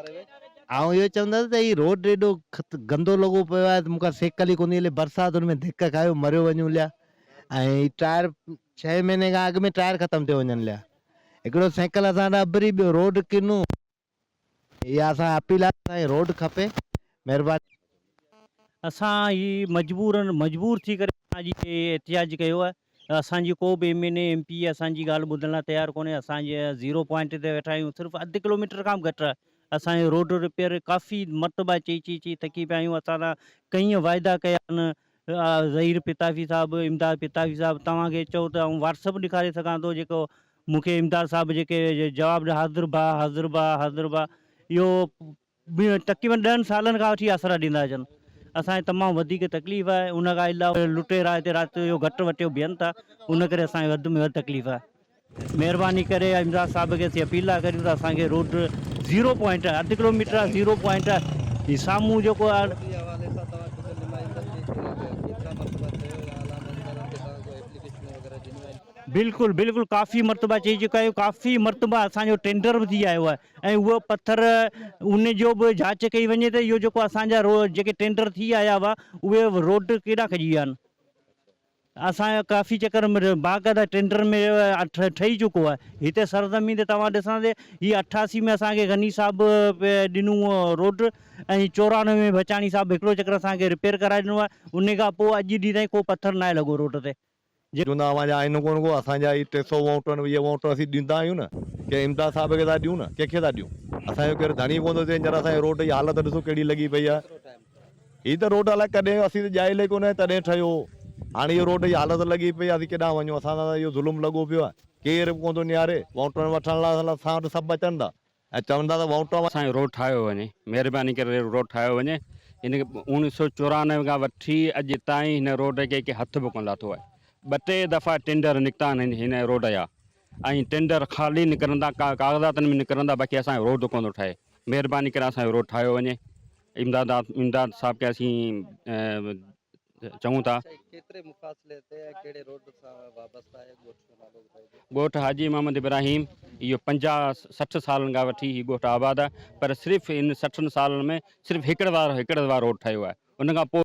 आउं इहो चवंदुसि त हीउ रोड एॾो गंदो लॻो पियो आहे त मूंखां सेकल ई कोन्हे हले बरसाति हुन में धिक खायो मरियो वञूं लिया ऐं टायर 6 महीने खां अॻु में टायर ख़तमु थियो वञनि लिया हिकिड़ो साइकिल असां वटि अबरी ॿियो रोड किनो इहा असां अपील आहे असांखे रोड खपे महिरबानी असां ही मजबूर थी करे अॼु एहतिजाज कयो आहे। असांजी को बि MP असांजी ॻाल्हि ॿुधण लाइ तयारु कोन्हे। असांजे 0 पॉइंट ते वेठा आहियूं, सिर्फ़ु अधु किलोमीटर खां बि घटि आहे। असांजो रोड रिपेयर काफ़ी मरतबा चई थकी पिया आहियूं। असां सां कई वाइदा कया आहिनि ज़हीर पिताफ़ी साहिबु, इमदाद पिताफ़ी साहिबु, तव्हांखे चओ त आउं WhatsApp ॾेखारे सघां थो जेको मूंखे इमदाद साहिबु जेके जवाबु हाज़िर बा इहो तक़रीबन 10 सालनि खां वठी आसरा ॾींदा अचनि। असांखे तमामु वधीक तकलीफ़ आहे। उन खां अलावा लुटेरा हिते राति जो घटि वठि बीहनि था, उन करे असांखे वधि में वधि तकलीफ़ आहे। महिरबानी करे इमदाद साहिब खे असीं अपील था करियूं त असांखे रोड 0 पॉइंट आहे, अधु किलोमीटर आहे, 0 पॉइंट आहे। ही साम्हूं जेको आहे बिल्कुलु काफ़ी मरतबा चई चुका आहियूं। काफ़ी मरतबा असांजो टेंडर बि थी आयो आहे ऐं उहो पथर उन जो बि जांच कई वञे त इहो जेको असांजा जेके टेंडर थी आया हुआ उहे रोड केॾा खॼी विया आहिनि। असांजो काफ़ी चकर बाक़ाइदा टेंडर में ठही चुको आहे। हिते सरज़मीन ते तव्हां ॾिसंदे हीअ 88 में असांखे गनी साहिबु ॾिनो रोड ऐं 94 में बचाणी साहिबु हिकिड़ो चकर असांखे रिपेयर कराए ॾिनो आहे। उन खां पोइ अॼु ॾींहं ताईं को पथर न आहे लॻो रोड ते। चवंदा अवांजा आहिनि कोन को असांजा ई 300 वोट आहिनि, इहे वोट असीं ॾींदा आहियूं न के इमदाद साहिब खे था ॾियूं न, कंहिंखे था ॾियूं? असांजो केरु धणी कोन थो थिए हींअर असांजे रोड जी हालत ॾिसो कहिड़ी लॻी पई आहे। हीअ त रोड अलाए कॾहिं असीं त ॼाइल ई कोन्हे तॾहिं ठहियो। हाणे इहो रोड जी हालत लॻी पई आहे, असीं केॾांहुं वञूं? असां सां इहो ज़ुल्म लॻो पियो आहे, केरु बि कोन थो नियारे। वोट वठण लाइ असां वटि सभु अचनि था ऐं चवनि था त वोट असांजो रोड ठाहियो वञे, महिरबानी करे रोड ठाहियो वञे। हिन 1994 खां वठी अॼु ताईं हिन रोड खे के हथ बि कोन लाथो आहे। 2-3 दफ़ा टेंडर निकिता आहिनि हिन रोड जा ऐं टेंडर ख़ाली निकिरंदा, कागज़ातनि में निकिरंदा, बाक़ी असांजो रोड कोन थो ठहे। महिरबानी करे असांजो रोड ठाहियो वञे। इमदाद साहिब खे असीं चऊं था। ॻोठ हाजी मोहम्मद इब्राहिम, इहो 50-60 सालनि खां वठी हीउ ॻोठ आबाद आहे, पर सिर्फ़ु इन 60 सालनि में सिर्फ़ु हिकिड़े बार रोड ठहियो आहे। उन खां पोइ